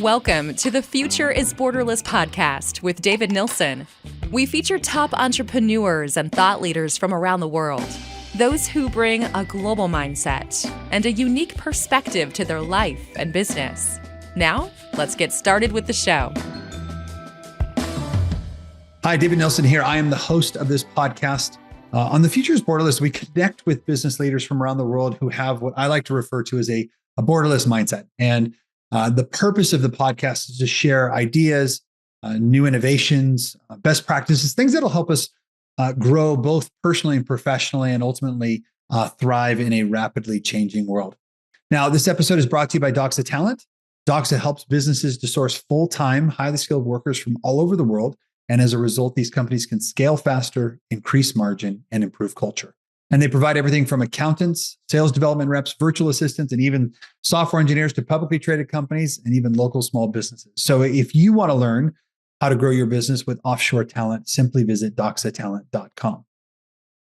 Welcome to the Future is Borderless podcast with David Nilsson. We feature top entrepreneurs and thought leaders from around the world, those who bring a global mindset and a unique perspective to their life and business. Now, let's get started with the show. Hi, David Nilsson here. I am the host of this podcast. On the Future is Borderless, we connect with business leaders from around the world who have what I like to refer to as a borderless mindset. And the purpose of the podcast is to share ideas, new innovations, best practices, things that'll help us grow both personally and professionally, and ultimately thrive in a rapidly changing world. Now, this episode is brought to you by Doxa Talent. Doxa helps businesses to source full-time, highly skilled workers from all over the world. And as a result, these companies can scale faster, increase margin, and improve culture. And they provide everything from accountants, sales development reps, virtual assistants, and even software engineers to publicly traded companies and even local small businesses. So if you want to learn how to grow your business with offshore talent, simply visit doxatalent.com.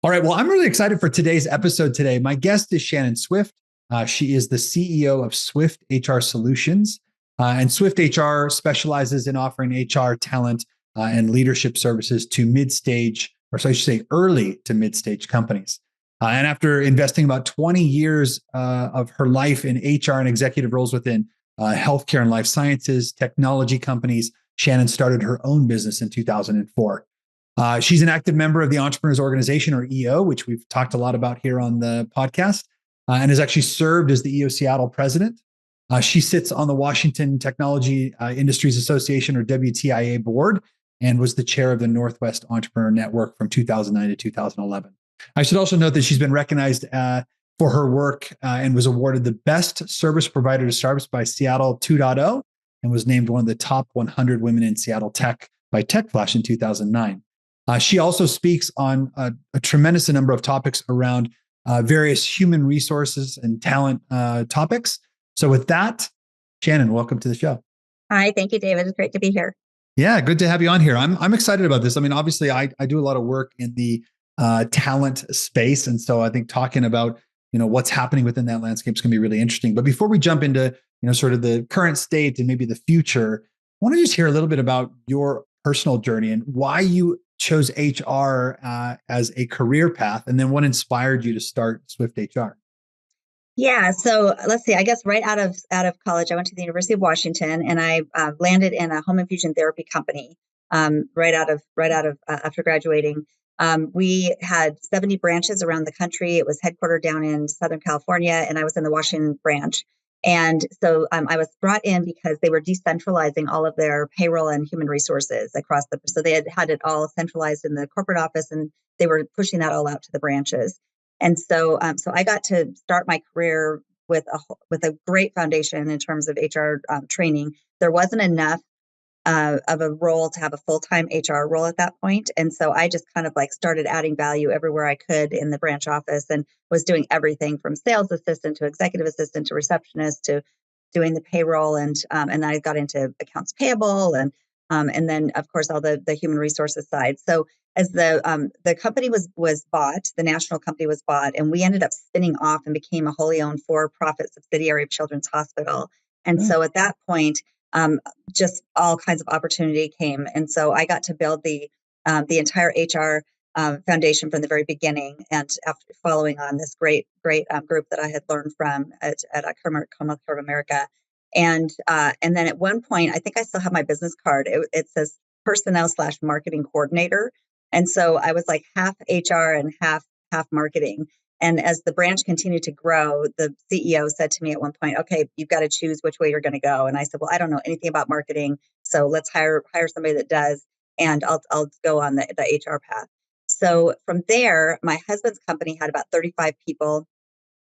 All right, well, I'm really excited for today's episode today. My guest is Shannon Swift. She is the CEO of Swift HR Solutions. And Swift HR specializes in offering HR talent and leadership services to mid-stage, or so I should say early to mid-stage companies. And after investing about 20 years of her life in HR and executive roles within healthcare and life sciences, technology companies, Shannon started her own business in 2004. She's an active member of the Entrepreneurs Organization, or EO, which we've talked a lot about here on the podcast, and has actually served as the EO Seattle president. She sits on the Washington Technology Industries Association, or WTIA board, and was the chair of the Northwest Entrepreneur Network from 2009 to 2011. I should also note that she's been recognized for her work and was awarded the Best Service Provider to Startups by Seattle 2.0 and was named one of the top 100 women in Seattle tech by TechFlash in 2009. She also speaks on a tremendous number of topics around various human resources and talent topics. So with that, Shannon, welcome to the show. Hi, thank you, David. It's great to be here. Yeah, good to have you on here. I'm excited about this. I mean, obviously, I do a lot of work in the talent space, and so I think talking about what's happening within that landscape is going to be really interesting. But before we jump into sort of the current state and maybe the future, I want to just hear a little bit about your personal journey and why you chose HR as a career path, and then what inspired you to start Swift HR. Yeah, so let's see. I guess right out of college, I went to the University of Washington, and I landed in a home infusion therapy company. Right out of after graduating, we had 70 branches around the country. It was headquartered down in Southern California, and I was in the Washington branch. And so I was brought in because they were decentralizing all of their payroll and human resources across so they had it all centralized in the corporate office, and they were pushing that all out to the branches. And so I got to start my career with a great foundation in terms of HR training. There wasn't enough of a role to have a full-time HR role at that point. And so I just kind of started adding value everywhere I could in the branch office, and was doing everything from sales assistant to executive assistant to receptionist to doing the payroll. And I got into accounts payable and then of course all the human resources side. So as the company was bought, the national company was bought, and we ended up spinning off and became a wholly owned for-profit subsidiary of Children's Hospital. And so at that point, just all kinds of opportunity came. And so I got to build the entire HR foundation from the very beginning, and after following on this great group that I had learned from at Commonwealth of America. And then at one point, I think I still have my business card. It says personnel/marketing coordinator. And so I was like half HR and half marketing. And as the branch continued to grow, the CEO said to me at one point, "Okay, you've got to choose which way you're going to go." And I said, "Well, I don't know anything about marketing, so let's hire somebody that does, and I'll go on the HR path." So from there, my husband's company had about 35 people,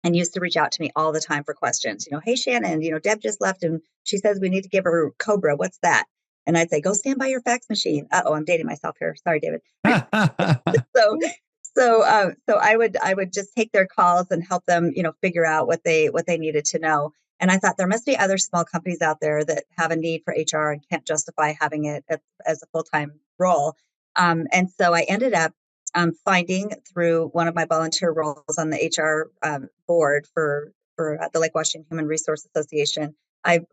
and used to reach out to me all the time for questions. "Hey, Shannon, Deb just left, and she says we need to give her Cobra. What's that?" And I'd say, "Go stand by your fax machine." Uh-oh, I'm dating myself here. Sorry, David. So I would just take their calls and help them, figure out what they needed to know. And I thought there must be other small companies out there that have a need for HR and can't justify having it as a full-time role. And so I ended up finding through one of my volunteer roles on the HR board for the Lake Washington Human Resource Association,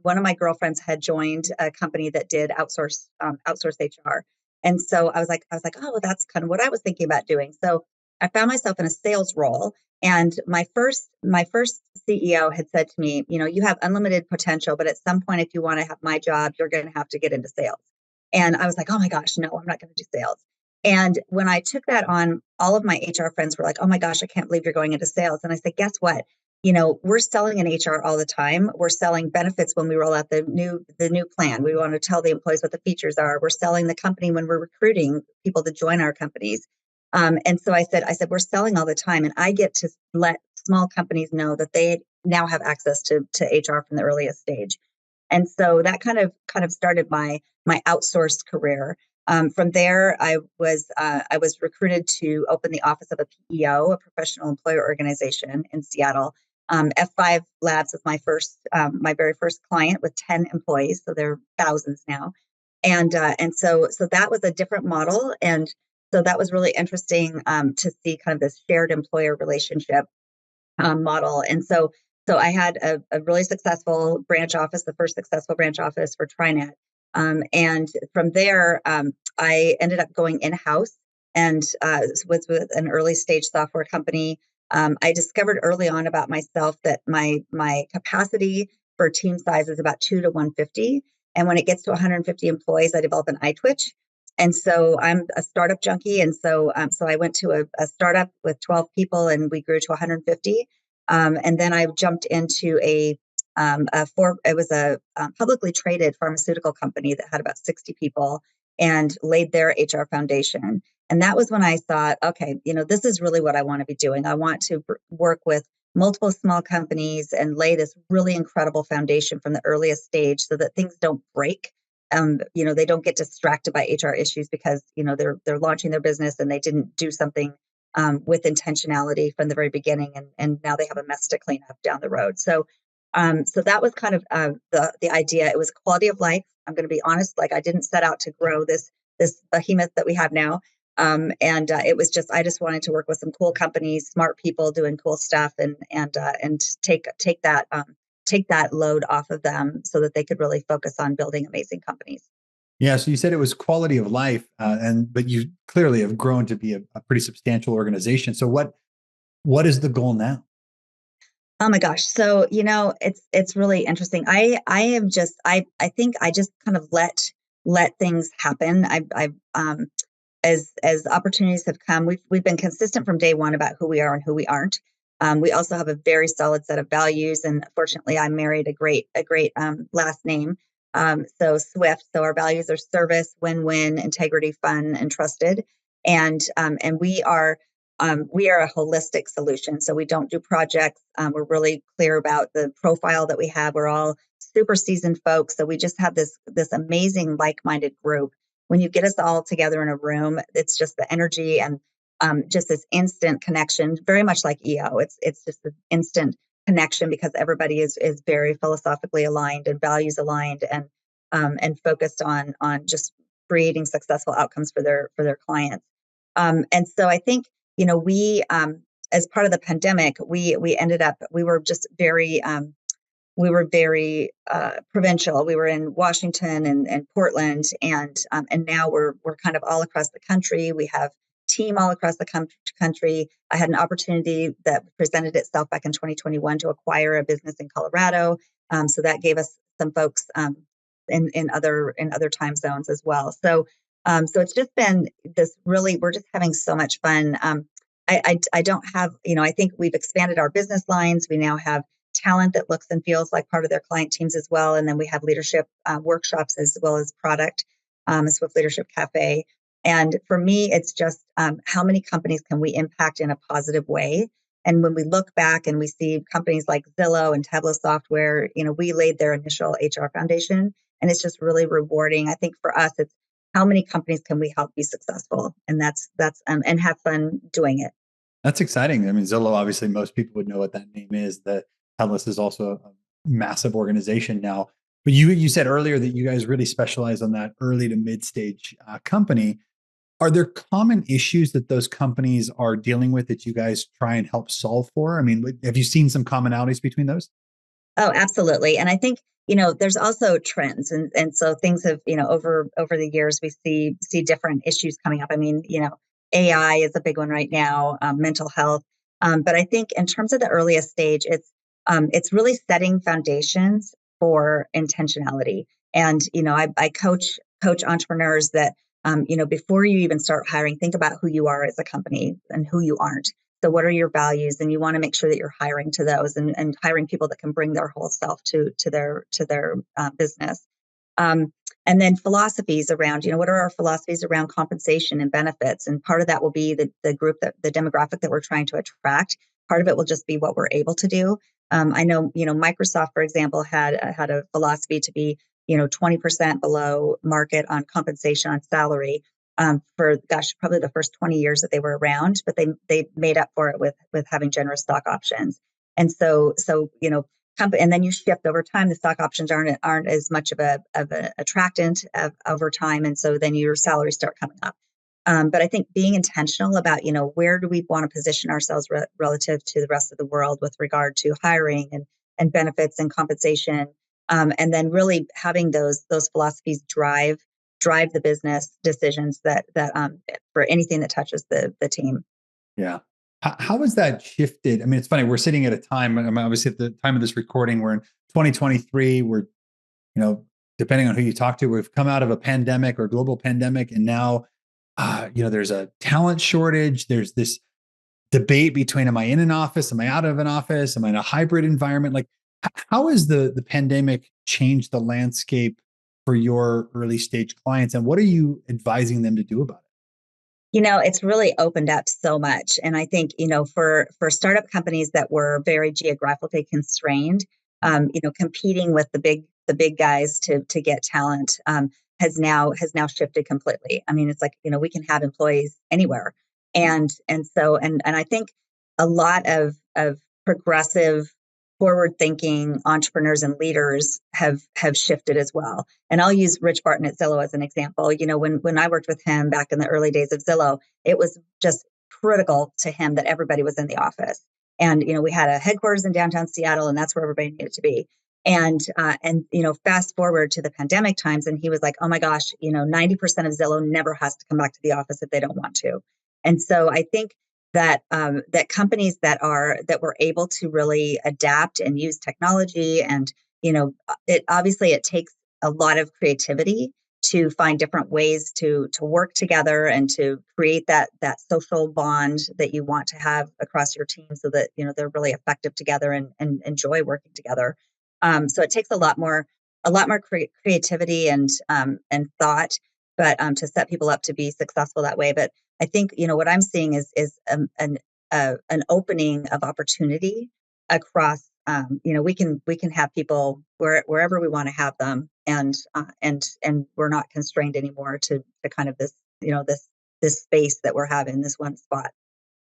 one of my girlfriends had joined a company that did outsource HR. And so I was like, oh, well, that's kind of what I was thinking about doing. So I found myself in a sales role. And my first CEO had said to me, you have unlimited potential, but at some point, if you want to have my job, you're going to have to get into sales. And I was like, oh my gosh, no, I'm not going to do sales. And when I took that on, all of my HR friends were like, oh my gosh, I can't believe you're going into sales. And I said, guess what? We're selling in HR all the time. We're selling benefits when we roll out the new plan. We want to tell the employees what the features are. We're selling the company when we're recruiting people to join our companies. And so I said, we're selling all the time, and I get to let small companies know that they now have access to HR from the earliest stage. And so that kind of started my outsourced career. From there, I was recruited to open the office of a PEO, a professional employer organization in Seattle. F5 Labs was my very first client with 10 employees, so there are thousands now. And so that was a different model, and so that was really interesting to see kind of this shared employer relationship model. And so I had a really successful branch office, the first successful branch office for TriNet. And from there, I ended up going in-house and was with an early stage software company. I discovered early on about myself that my capacity for team size is about 2 to 150. And when it gets to 150 employees, I develop an eye twitch. And so I'm a startup junkie. And so I went to a startup with 12 people, and we grew to 150. And then I jumped into it was a publicly traded pharmaceutical company that had about 60 people, and laid their HR foundation. And that was when I thought, okay, this is really what I want to be doing. I want to work with multiple small companies and lay this really incredible foundation from the earliest stage so that things don't break. They don't get distracted by HR issues because, they're launching their business and they didn't do something with intentionality from the very beginning, and now they have a mess to clean up down the road. So that was kind of the idea. It was quality of life. I'm going to be honest; like, I didn't set out to grow this behemoth that we have now, and it was just, I just wanted to work with some cool companies, smart people doing cool stuff, and take that load off of them so that they could really focus on building amazing companies. Yeah. So you said it was quality of life, but you clearly have grown to be a pretty substantial organization. So what is the goal now? Oh my gosh. So, it's really interesting. I am just I think I just kind of let things happen. As opportunities have come, we've been consistent from day one about who we are and who we aren't. We also have a very solid set of values, and fortunately, I married a great last name. So Swift. So our values are service, win-win, integrity, fun, and trusted. And we are a holistic solution. So we don't do projects. We're really clear about the profile that we have. We're all super seasoned folks. So we just have this amazing like-minded group. When you get us all together in a room, it's just the energy and just this instant connection, very much like EO. It's just an instant connection because everybody is very philosophically aligned and values aligned, and focused on just creating successful outcomes for their clients. And so I think, we, as part of the pandemic, we ended up, we were very provincial. We were in Washington and Portland, and now we're kind of all across the country. We have team all across the country. I had an opportunity that presented itself back in 2021 to acquire a business in Colorado. So that gave us some folks in other time zones as well. So it's just been this really, we're just having so much fun. I don't have, I think we've expanded our business lines. We now have talent that looks and feels like part of their client teams as well. And then we have leadership workshops as well as product, a Swift Leadership Cafe. And for me, it's just how many companies can we impact in a positive way? And when we look back and we see companies like Zillow and Tableau Software, we laid their initial HR foundation, and it's just really rewarding. I think for us, it's how many companies can we help be successful, and that's and have fun doing it. That's exciting. I mean, Zillow, obviously, most people would know what that name is. The Hellas is also a massive organization now. But you said earlier that you guys really specialize on that early to mid stage company. Are there common issues that those companies are dealing with that you guys try and help solve for? I mean, have you seen some commonalities between those? Oh, absolutely. And I think, there's also trends, and so things have, over the years we see different issues coming up. I mean, AI is a big one right now, mental health. But I think in terms of the earliest stage, it's really setting foundations for intentionality. And, I coach entrepreneurs that, before you even start hiring, think about who you are as a company and who you aren't. So what are your values? And you want to make sure that you're hiring to those, and hiring people that can bring their whole self to their business. Um, and then philosophies around, what are our philosophies around compensation and benefits? And part of that will be the demographic that we're trying to attract. Part of it will just be what we're able to do. I know, Microsoft, for example, had a philosophy to be, 20% below market on compensation on salary, for, gosh, probably the first 20 years that they were around, but they made up for it with having generous stock options. And so and then you shift over time. The stock options aren't as much of an attractant over time, and so then your salaries start coming up. But I think being intentional about, where do we want to position ourselves relative to the rest of the world with regard to hiring and benefits and compensation, and then really having those philosophies drive the business decisions that for anything that touches the team. Yeah. How has that shifted? I mean, it's funny. We're sitting at a time, I mean, obviously at the time of this recording, we're in 2023. We're, depending on who you talk to, we've come out of a pandemic or global pandemic. And now, there's a talent shortage. There's this debate between, am I in an office? Am I out of an office? Am I in a hybrid environment? Like, how has the pandemic changed the landscape for your early stage clients? And what are you advising them to do about it? It's really opened up so much. And I think, for startup companies that were very geographically constrained, competing with the big guys to get talent, has now shifted completely. I mean, it's like, we can have employees anywhere. And I think a lot of progressive, forward thinking entrepreneurs and leaders have shifted as well. And I'll use Rich Barton at Zillow as an example. When I worked with him back in the early days of Zillow, it was just critical to him that everybody was in the office. And we had a headquarters in downtown Seattle, and that's where everybody needed to be. And fast forward to the pandemic times, and he was like, "Oh my gosh, 90% of Zillow never has to come back to the office if they don't want to." And so I think that companies that were able to really adapt and use technology, and it takes a lot of creativity to find different ways to work together and to create that social bond that you want to have across your team, so that they're really effective together and enjoy working together. So it takes a lot more creativity and thought, but to set people up to be successful that way. But I think what I'm seeing is an opening of opportunity across. We can have people wherever we want to have them, and we're not constrained anymore to kind of this space that we're having, this one spot.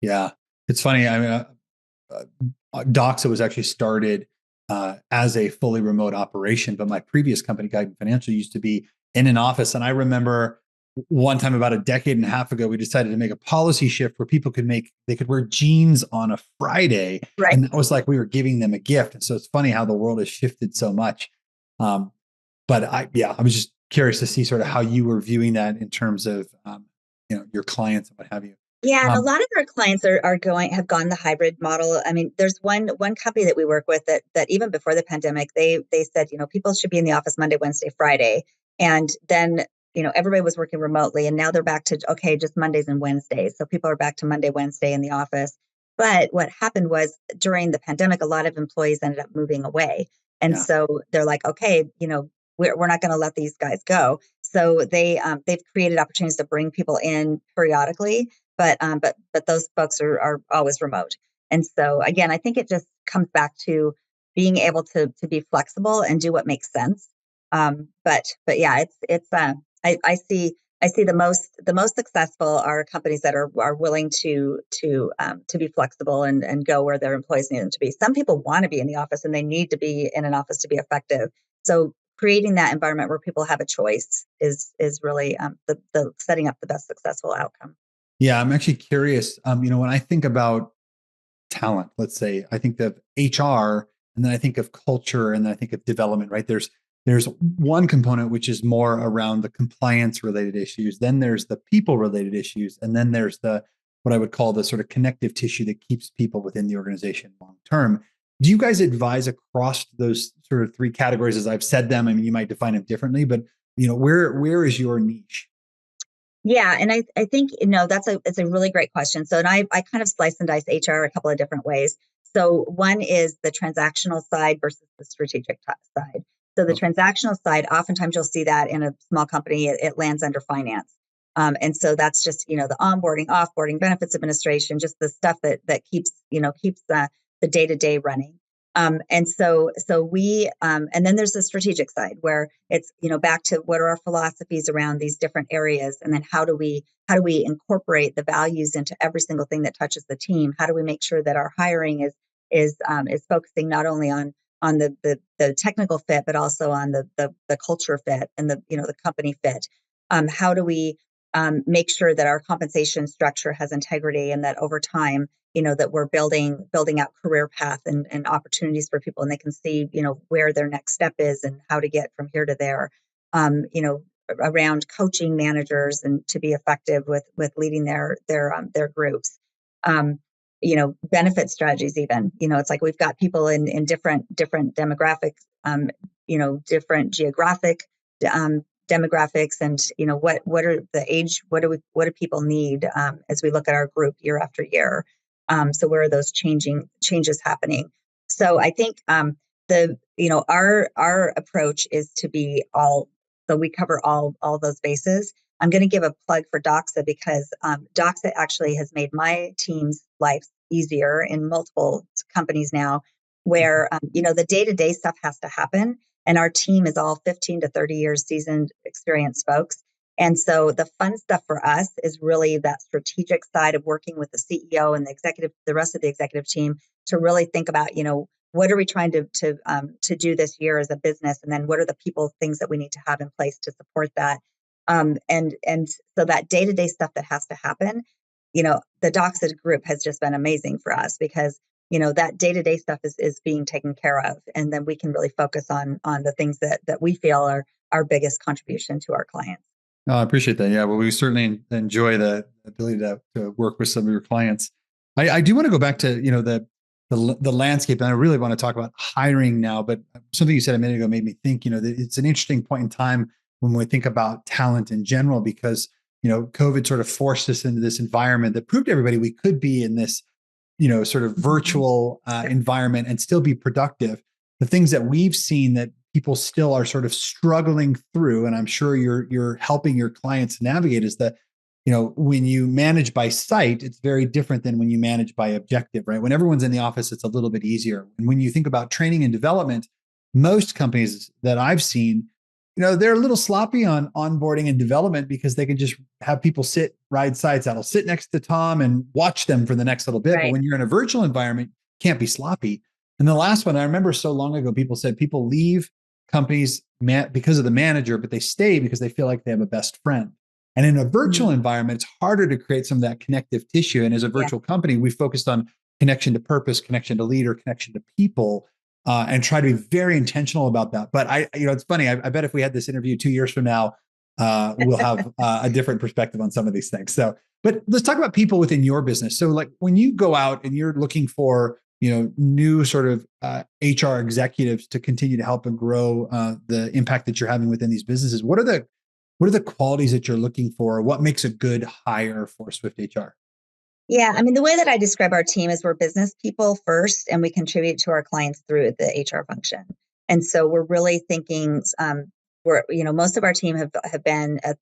Yeah. It's funny. I mean, Doxa was actually started as a fully remote operation, but my previous company, Guidance Financial, used to be in an office. And I remember one time about a decade and a half ago, we decided to make a policy shift where they could wear jeans on a Friday. Right. And that was like we were giving them a gift. And so it's funny how the world has shifted so much. But I was just curious to see sort of how you were viewing that in terms of, your clients and what have you. Yeah, and a Um, lot of our clients have gone the hybrid model. I mean, there's one company that we work with that even before the pandemic, they said, people should be in the office Monday, Wednesday, Friday. And then, everybody was working remotely, and now they're back to, okay, just Mondays and Wednesdays. So people are back to Monday, Wednesday in the office. But what happened was, during the pandemic, a lot of employees ended up moving away. And yeah. so they're like, okay, we're not going to let these guys go. So they've created opportunities to bring people in periodically, but those folks are always remote. And so again, I think it just comes back to being able to be flexible and do what makes sense. But yeah, I see the most successful are companies that are willing to be flexible and go where their employees need them to be. Some people want to be in the office, and they need to be in an office to be effective. So creating that environment where people have a choice is really the setting up the best successful outcome. Yeah, I'm actually curious. When I think about talent, let's say, I think of HR, and and then I think of culture, and then I think of development, right? There's one component which is more around the compliance related issues. Then there's the people related issues. And then there's the what I would call the sort of connective tissue that keeps people within the organization long term. Do you guys advise across those sort of three categories as I've said them? I mean, you might define them differently, but where is your niche? Yeah, and I think it's a really great question. So, and I kind of slice and dice HR a couple of different ways. So, one is the transactional side versus the strategic side. So, the Okay. transactional side, oftentimes you'll see that in a small company, it lands under finance, and so that's just the onboarding, offboarding, benefits administration, just the stuff that keeps the day to day running. And so we, and then there's the strategic side where it's, back to what are our philosophies around these different areas. And then how do we incorporate the values into every single thing that touches the team? How do we make sure that our hiring is focusing not only on the technical fit, but also on the culture fit and the company fit? How do we make sure that our compensation structure has integrity and that over time, that we're building out career path and opportunities for people and they can see, where their next step is and how to get from here to there, around coaching managers and to be effective with leading their groups. Benefit strategies even, it's like we've got people in different demographics, different geographic demographics and what are the age what do people need as we look at our group year after year, so where are those changes happening? So I think our approach is to be all, so we cover all those bases. I'm going to give a plug for Doxa because Doxa actually has made my team's life easier in multiple companies now, where the day-to-day stuff has to happen. And our team is all 15 to 30 years seasoned, experienced folks. And so the fun stuff for us is really that strategic side of working with the CEO and the rest of the executive team to really think about, what are we trying to do this year as a business, and then what are the people things that we need to have in place to support that. And so that day-to-day stuff that has to happen, the Doxa group has just been amazing for us because that day-to-day stuff is being taken care of. And then we can really focus on the things that we feel are our biggest contribution to our clients. Oh, I appreciate that. Yeah. Well, we certainly enjoy the ability to work with some of your clients. I do want to go back to, the landscape. And I really want to talk about hiring now, but something you said a minute ago made me think, that it's an interesting point in time when we think about talent in general, because, COVID sort of forced us into this environment that proved to everybody we could be in this sort of virtual environment and still be productive. The things that we've seen that people still are sort of struggling through, and I'm sure you're helping your clients navigate, is that when you manage by sight, it's very different than when you manage by objective, right? When everyone's in the office, it's a little bit easier. And when you think about training and development, most companies that I've seen, they're a little sloppy on onboarding and development because they can just have people ride side saddle, sit next to Tom and watch them for the next little bit. Right. But when you're in a virtual environment, can't be sloppy. And the last one, I remember so long ago, people said people leave companies because of the manager, but they stay because they feel like they have a best friend. And in a virtual environment, it's harder to create some of that connective tissue. And as a virtual company, we focused on connection to purpose, connection to leader, connection to people. And try to be very intentional about that. But it's funny. I bet if we had this interview 2 years from now, we'll have a different perspective on some of these things. So, but let's talk about people within your business. So, like when you go out and you're looking for, new sort of HR executives to continue to help and grow the impact that you're having within these businesses, what are the qualities that you're looking for? What makes a good hire for Swift HR? Yeah, I mean, the way that I describe our team is we're business people first, and we contribute to our clients through the HR function. And so we're really thinking, most of our team have been at,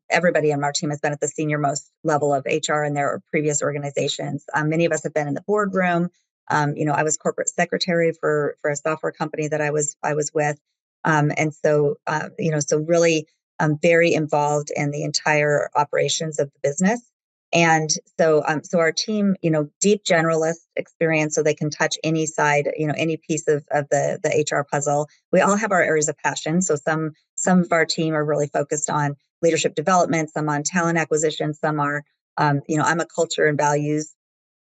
everybody on our team has been at the senior most level of HR in their previous organizations. Many of us have been in the boardroom. I was corporate secretary for a software company that I was with. And so, so really very involved in the entire operations of the business. And so our team, deep generalist experience, so they can touch any side, any piece of the HR puzzle. We all have our areas of passion. So some of our team are really focused on leadership development, some on talent acquisition, some are, I'm a culture and values.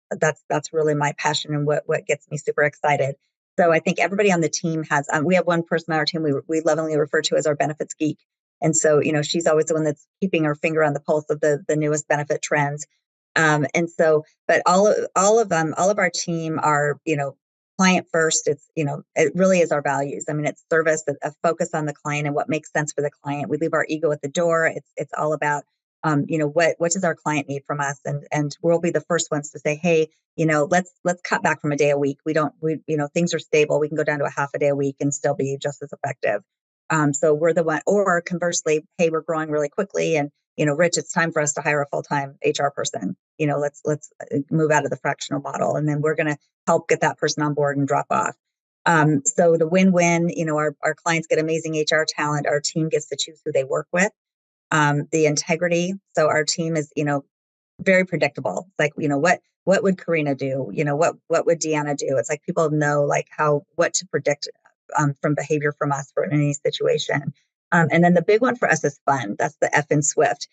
That's really my passion and what gets me super excited. So I think everybody on the team has, we have one person on our team we lovingly refer to as our benefits geek. And so, she's always the one that's keeping her finger on the pulse of the newest benefit trends. And so, but all of our team are, client first. It's, it really is our values. I mean, it's service, a focus on the client and what makes sense for the client. We leave our ego at the door. It's all about, what does our client need from us? And we'll be the first ones to say, hey, let's cut back from a day a week. Things are stable. We can go down to a half a day a week and still be just as effective. So we're the one, or conversely, hey, we're growing really quickly, and Rich, it's time for us to hire a full-time HR person. Let's move out of the fractional model, and then we're going to help get that person on board and drop off. So the win-win, our clients get amazing HR talent. Our team gets to choose who they work with. The integrity. So our team is, very predictable. It's like, what would Karina do? What would Deanna do? It's like people know what to predict from behavior from us for any situation. And then the big one for us is fun. That's the F in Swift.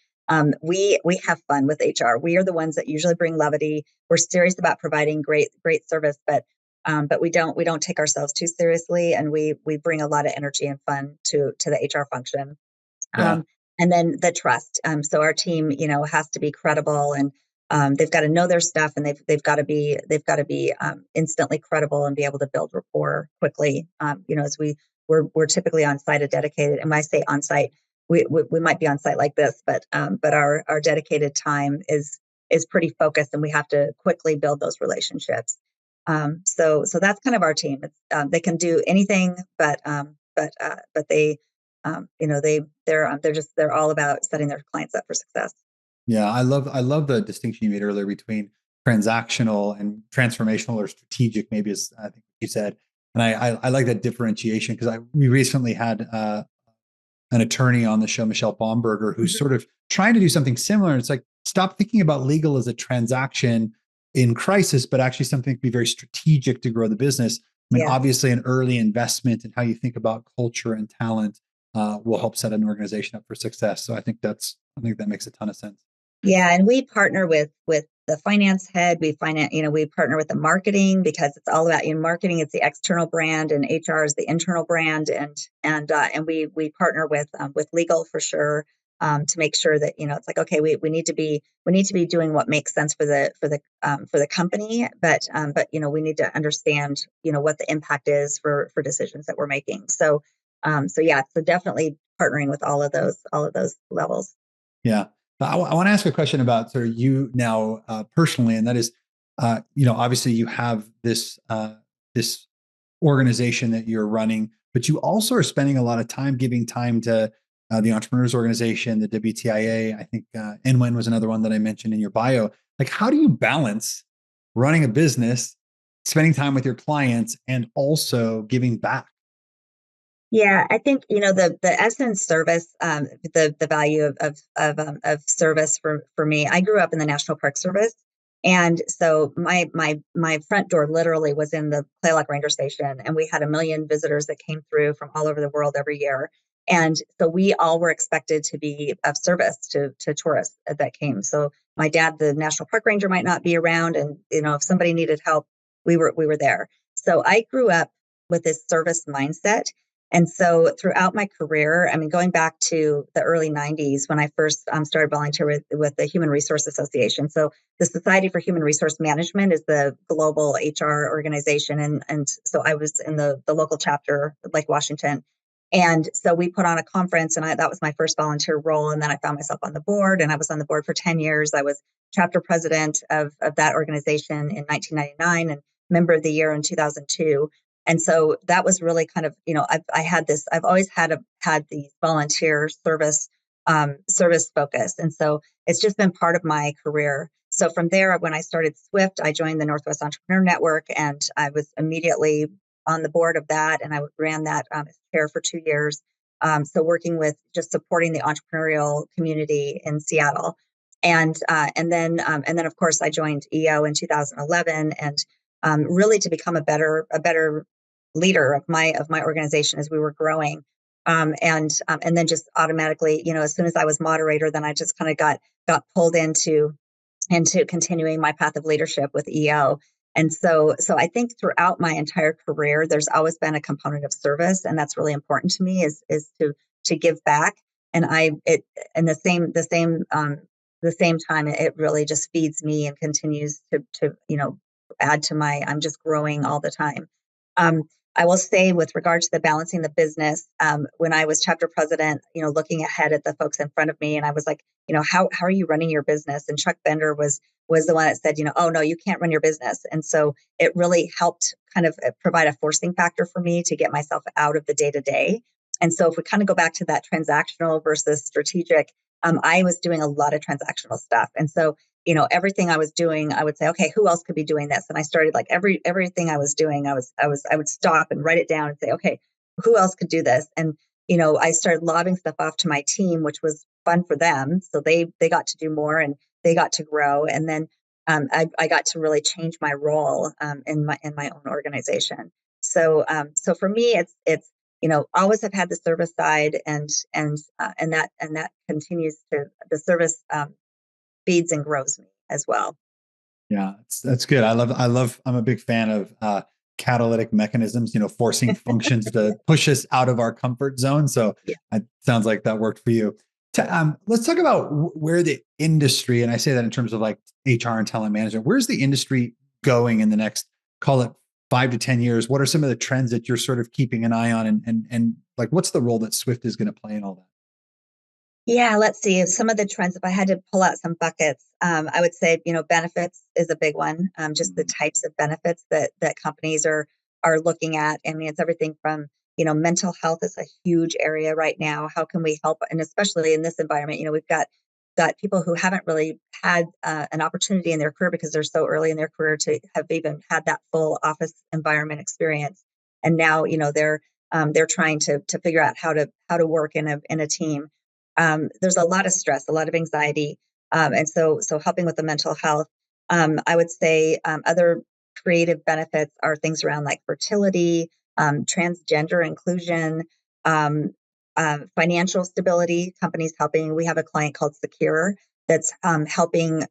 We have fun with HR. We are the ones that usually bring levity. We're serious about providing great service, but we don't take ourselves too seriously, and we bring a lot of energy and fun to the HR function. Yeah. And then the trust. So our team, has to be credible, and they've got to know their stuff, and they've got to be instantly credible and be able to build rapport quickly. As we're typically on site, a dedicated. And when I say on site, we might be on site like this, but our dedicated time is pretty focused, and we have to quickly build those relationships. So that's kind of our team. It's, they can do anything, but they they're all about setting their clients up for success. Yeah, I love the distinction you made earlier between transactional and transformational or strategic, maybe, as I think you said. And I like that differentiation, because we recently had an attorney on the show, Michelle Baumberger, who's sort of trying to do something similar. It's like, stop thinking about legal as a transaction in crisis, but actually something to be very strategic to grow the business. I mean, obviously, an early investment in how you think about culture and talent will help set an organization up for success. So I think that makes a ton of sense. Yeah, and we partner with the finance head. We partner with the marketing, because it's all about, marketing. It's the external brand, and HR is the internal brand, and we partner with legal for sure, to make sure that it's like, okay, we need to be doing what makes sense for the company, but we need to understand what the impact is for decisions that we're making. So definitely partnering with all of those levels. Yeah. I want to ask a question about sort of you now personally, and that is, obviously you have this organization that you're running, but you also are spending a lot of time giving time to the Entrepreneurs Organization, the WTIA. I think NWEN was another one that I mentioned in your bio. Like, how do you balance running a business, spending time with your clients, and also giving back? Yeah, I think the essence service, the value of service for me. I grew up in the National Park Service, and so my front door literally was in the Claylock Ranger Station, and we had 1 million visitors that came through from all over the world every year, and so we all were expected to be of service to tourists that came. So my dad, the National Park Ranger, might not be around, and if somebody needed help, we were there. So I grew up with this service mindset. And so throughout my career, I mean, going back to the early 90s, when I first started volunteering with the Human Resource Association. So the Society for Human Resource Management is the global HR organization. And so I was in the local chapter, like Washington. And so we put on a conference, and that was my first volunteer role. And then I found myself on the board, and I was on the board for 10 years. I was chapter president of that organization in 1999 and member of the year in 2002. And so that was really kind of, I've always had the volunteer service focus. And so it's just been part of my career. So from there, when I started Swift, I joined the Northwest Entrepreneur Network, and I was immediately on the board of that. And I ran that as chair for 2 years. So working with just supporting the entrepreneurial community in Seattle. And then of course I joined EO in 2011, and really to become a better leader of my organization as we were growing. And then just automatically, as soon as I was moderator, then I just kind of got pulled into continuing my path of leadership with EO. And so I think throughout my entire career, there's always been a component of service, and that's really important to me is to give back. And and the same time, it really just feeds me and continues to add to I'm just growing all the time. Um, I will say with regard to the balancing the business, when I was chapter president, looking ahead at the folks in front of me, and I was like, how are you running your business? And Chuck Bender was the one that said, oh no, you can't run your business. And so it really helped kind of provide a forcing factor for me to get myself out of the day to day. And so if we kind of go back to that transactional versus strategic, I was doing a lot of transactional stuff. And so everything I was doing, I would say, okay, who else could be doing this? And I started like everything I was doing, I would stop and write it down and say, okay, who else could do this? And I started lobbing stuff off to my team, which was fun for them. So they got to do more and they got to grow. And then I got to really change my role in my own organization. So for me, it's always have had the service side, and that continues to the service feeds and grows me as well. Yeah, that's good. I'm a big fan of catalytic mechanisms, forcing functions to push us out of our comfort zone. So Yeah. it sounds like that worked for you. Let's talk about where the industry, and I say that in terms of like HR and talent management, where's the industry going in the next, call it 5 to 10 years? What are some of the trends that you're sort of keeping an eye on, and like, what's the role that Swift is going to play in all that? Yeah, let's see. Some of the trends, if I had to pull out some buckets, I would say, benefits is a big one. Just the types of benefits that companies are looking at. I mean, it's everything from, mental health is a huge area right now. How can we help? And especially in this environment, we've got people who haven't really had an opportunity in their career because they're so early in their career to have even had that full office environment experience. And now, they're trying to figure out how to work in a team. There's a lot of stress, a lot of anxiety, and so helping with the mental health. I would say other creative benefits are things around like fertility, transgender inclusion, financial stability. Companies helping. We have a client called Secure that's helping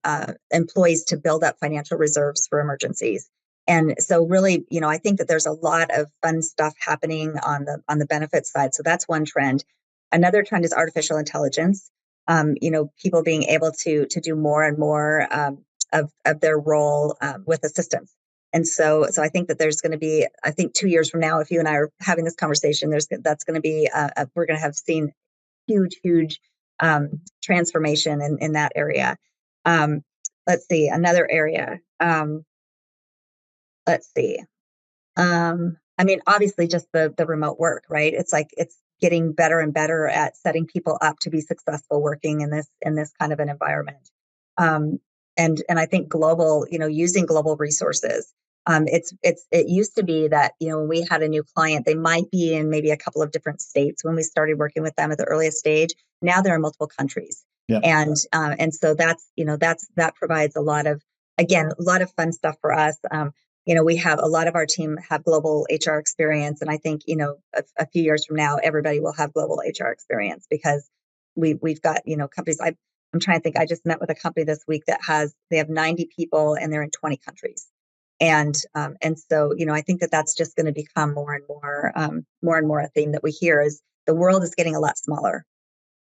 employees to build up financial reserves for emergencies. And so really, I think that there's a lot of fun stuff happening on the benefits side. So that's one trend. Another trend is artificial intelligence. People being able to do more and more of their role with assistance. And so I think that there's going to be, I think 2 years from now, if you and I are having this conversation, that's going to be, we're going to have seen huge transformation in that area. Let's see, another area. Let's see. I mean, obviously, just the remote work, right? It's like it's getting better and better at setting people up to be successful working in this kind of an environment. Um, and I think global, using global resources. It used to be that when we had a new client, they might be in maybe a couple of different states when we started working with them at the earliest stage. Now they're in multiple countries, Yeah. and so that provides a lot of fun stuff for us. We have a lot of our team have global HR experience. And I think, a few years from now, everybody will have global HR experience because we've got, companies. I'm trying to think, I just met with a company this week they have 90 people and they're in 20 countries. And so, I think that's just going to become more and more a theme that we hear is the world is getting a lot smaller,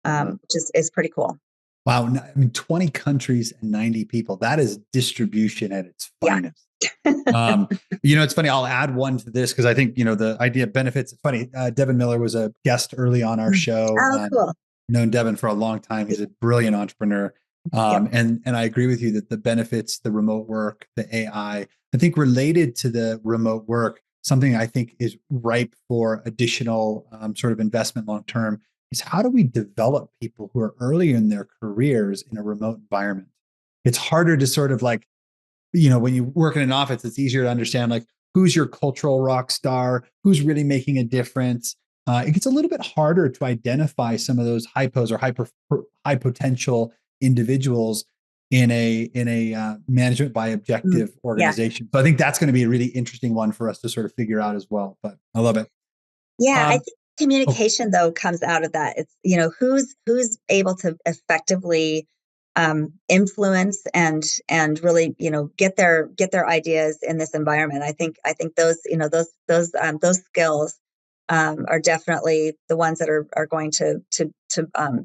which is pretty cool. Wow. I mean, 20 countries and 90 people, that is distribution at its finest. Yeah. It's funny. I'll add one to this because I think, the idea of benefits, it's funny. Devin Miller was a guest early on our show. Oh, cool. Known Devin for a long time. He's a brilliant entrepreneur. And I agree with you that the benefits, the remote work, the AI, I think related to the remote work, something I think is ripe for additional sort of investment long-term is how do we develop people who are early in their careers in a remote environment? It's harder to sort of like, when you work in an office, it's easier to understand like who's your cultural rock star, who's really making a difference. It gets a little bit harder to identify some of those hypos or high potential individuals in a management by objective organization. So I think that's going to be a really interesting one for us to sort of figure out as well. But I love it. Yeah, I think communication though comes out of that. It's who's able to effectively influence and really, get their ideas in this environment. I think those, those skills are definitely the ones that are going to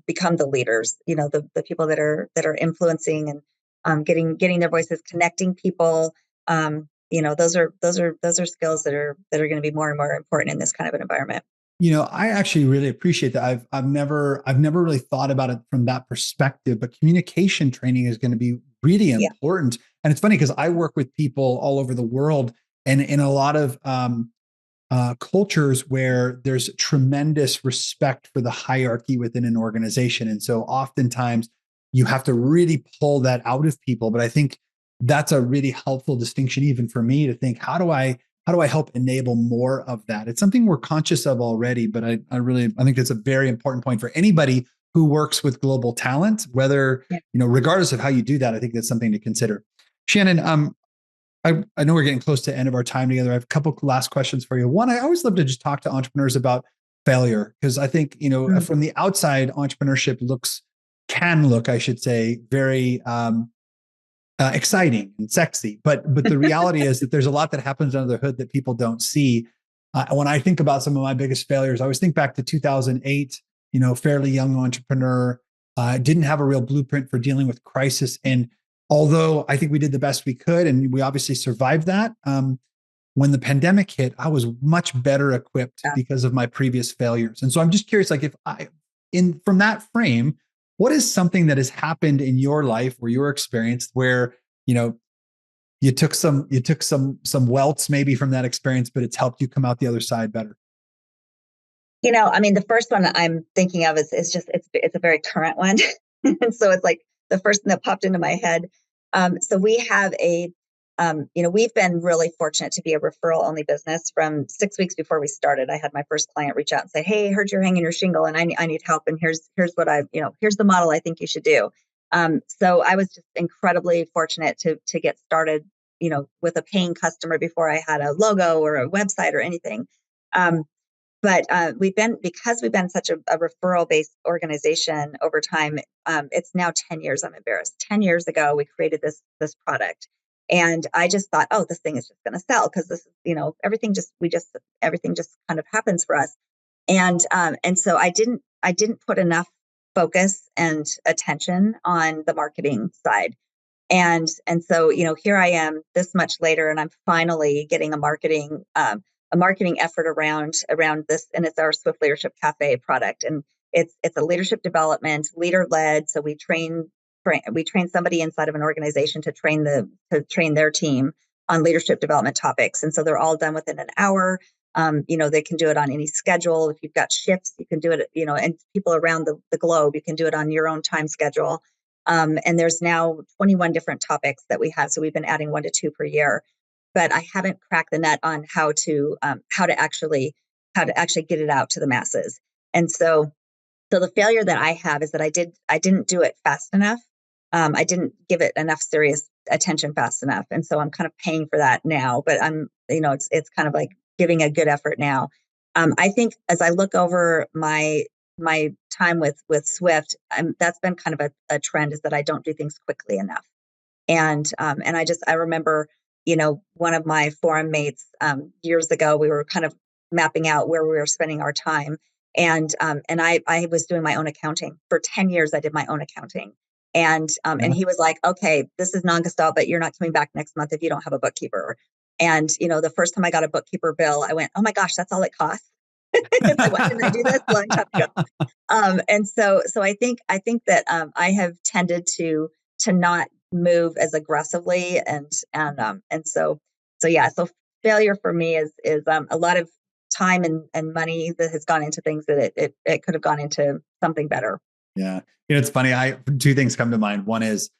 become the leaders. The people that are influencing and getting their voices, connecting people. Those are skills that are going to be more and more important in this kind of an environment. I actually really appreciate that. I've never really thought about it from that perspective, but communication training is going to be really Yeah. important. And it's funny because I work with people all over the world, and in a lot of cultures where there's tremendous respect for the hierarchy within an organization, and so oftentimes you have to really pull that out of people. But I think that's a really helpful distinction, even for me, to think, how do I help enable more of that? It's something we're conscious of already, but I think that's a very important point for anybody who works with global talent, whether, Yeah. regardless of how you do that. I think that's something to consider. Shannon, I know we're getting close to the end of our time together. I have a couple last questions for you. One, I always love to just talk to entrepreneurs about failure, because I think, from the outside, entrepreneurship can look, I should say, very exciting and sexy. But the reality is that there's a lot that happens under the hood that people don't see. When I think about some of my biggest failures, I always think back to 2008, fairly young entrepreneur, didn't have a real blueprint for dealing with crisis. And although I think we did the best we could, and we obviously survived that, when the pandemic hit, I was much better equipped because of my previous failures. And so I'm just curious, like, from that frame, what is something that has happened in your life or your experience where, you took some welts maybe from that experience, but it's helped you come out the other side better? The first one I'm thinking of is just, it's a very current one. And so it's like the first thing that popped into my head. So we have we've been really fortunate to be a referral only business. From 6 weeks before we started, I had my first client reach out and say, "Hey, heard you're hanging your shingle and I need help. And here's what here's the model I think you should do." So I was just incredibly fortunate to get started, with a paying customer before I had a logo or a website or anything. But because we've been such a referral based organization over time. It's now 10 years. I'm embarrassed. 10 years ago, we created this product, and I just thought, oh, this thing is just going to sell because this is, everything just kind of happens for us. And so I didn't put enough focus and attention on the marketing side. And so, here I am this much later, and I'm finally getting a marketing effort around this, and it's our Swift Leadership Cafe product, and it's a leadership development, leader led. So we train somebody inside of an organization to train their team on leadership development topics, and so they're all done within an hour. They can do it on any schedule. If you've got shifts, you can do it. And people around the globe, you can do it on your own time schedule. And there's now 21 different topics that we have. So we've been adding 1 to 2 per year, but I haven't cracked the nut on how to actually get it out to the masses. And so the failure that I have is that I didn't do it fast enough. I didn't give it enough serious attention fast enough. And so I'm kind of paying for that now, but it's kind of like giving a good effort now. I think as I look over my time with Swift, that's been kind of a trend, is that I don't do things quickly enough. And I remember, one of my forum mates years ago, we were kind of mapping out where we were spending our time. And I was doing my own accounting. For 10 years, I did my own accounting. And he was like, "Okay, this is non-gestalt, but you're not coming back next month if you don't have a bookkeeper." And, the first time I got a bookkeeper bill, I went, "Oh my gosh, that's all it costs." It's like, why didn't I do this a long time ago? And so I think that I have tended to not move as aggressively, and so yeah. So failure for me is a lot of time and money that has gone into things that it could have gone into something better. Yeah. It's funny. Two things come to mind. One is,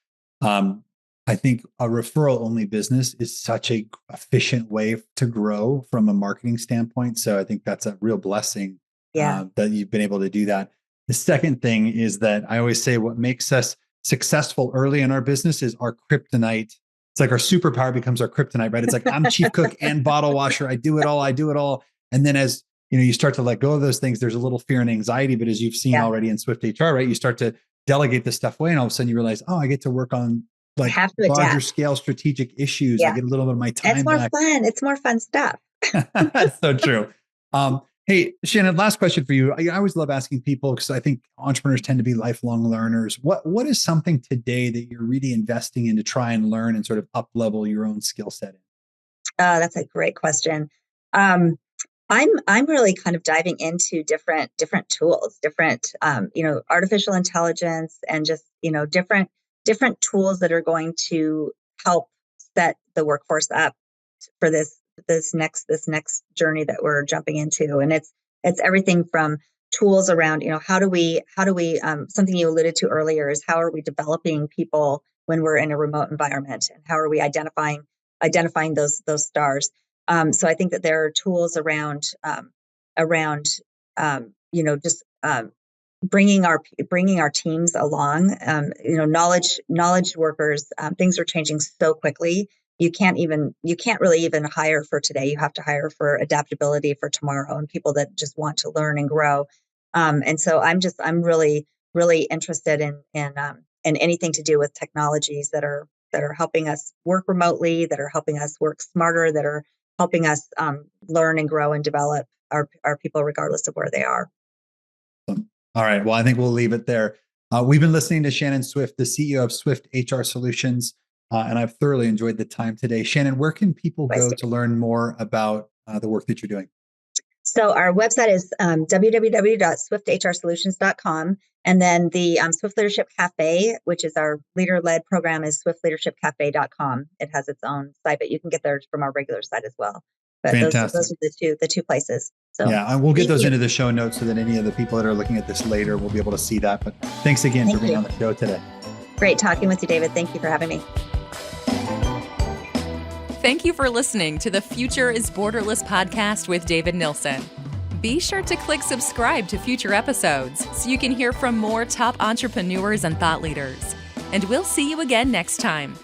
I think a referral only business is such a efficient way to grow from a marketing standpoint. So I think that's a real blessing, that you've been able to do that. The second thing is that I always say what makes us successful early in our business is our kryptonite. It's like our superpower becomes our kryptonite, right? It's like, I'm chief cook and bottle washer. I do it all. And then as you start to let go of those things, there's a little fear and anxiety. But as you've seen already in Swift HR, right, you start to delegate this stuff away. And all of a sudden you realize, oh, I get to work on like have to larger adapt. scale strategic issues. Yeah. I get a little bit of my time It's more back. fun. It's more fun stuff. That's so true. Hey, Shannon, last question for you. I always love asking people because I think entrepreneurs tend to be lifelong learners. What is something today that you're really investing in to try and learn and sort of up level your own skill set in? That's a great question. I'm really kind of diving into different tools, different artificial intelligence, and just different tools that are going to help set the workforce up for this next journey that we're jumping into. And it's everything from tools around how do we something you alluded to earlier is how are we developing people when we're in a remote environment, and how are we identifying those stars. So I think that there are tools around just bringing our teams along. Knowledge workers. Things are changing so quickly. You can't really even hire for today. You have to hire for adaptability for tomorrow, and people that just want to learn and grow. And so I'm really interested in anything to do with technologies that are helping us work remotely, that are helping us work smarter, that are helping us learn and grow and develop our people regardless of where they are. All right. Well, I think we'll leave it there. We've been listening to Shannon Swift, the CEO of Swift HR Solutions, and I've thoroughly enjoyed the time today. Shannon, where can people go to learn more about the work that you're doing? So our website is www.swifthrsolutions.com. And then the Swift Leadership Cafe, which is our leader-led program, is swiftleadershipcafe.com. It has its own site, but you can get there from our regular site as well. But those are the two places. So yeah, and we'll get those into the show notes so that any of the people that are looking at this later will be able to see that. But thanks again for being on the show today. Great talking with you, David. Thank you for having me. Thank you for listening to the Future is Borderless podcast with David Nilsson. Be sure to click subscribe to future episodes so you can hear from more top entrepreneurs and thought leaders. And we'll see you again next time.